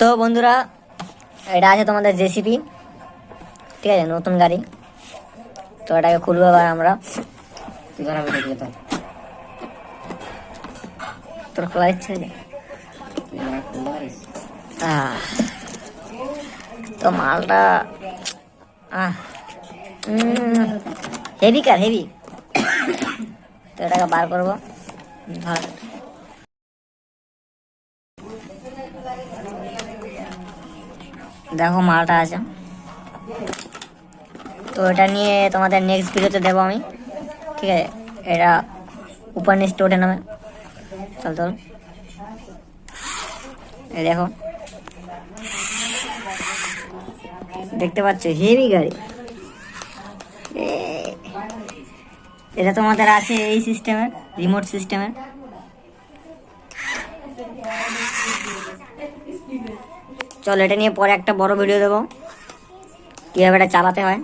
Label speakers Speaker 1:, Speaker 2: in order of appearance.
Speaker 1: তো বন্ধুরা, এটা আছে তোমাদের জেসিপি, ঠিক আছে, নতুন গাড়ি। তো এটাকে খুলবো এবার আমরা। তোর খোলা ইচ্ছে আছে? তো মালটা হেভি কার, হেভি। তো এটাকে বার করবো। ধর, দেখো মালটা আছে। তো এটা নিয়ে তোমাদের নেক্সট ভিডিওতে দেবো আমি, ঠিক আছে। এটা উপর নিচে ওঠে নামে। চল চল, এই দেখো, দেখতে পাচ্ছ হেভি গাড়ি। এটা তোমাদের আছে এই সিস্টেমের, রিমোট সিস্টেমের। চল, এটা নিয়ে পরে একটা বড় ভিডিও দেবো, কীভাবে এটা চালাতে হয়।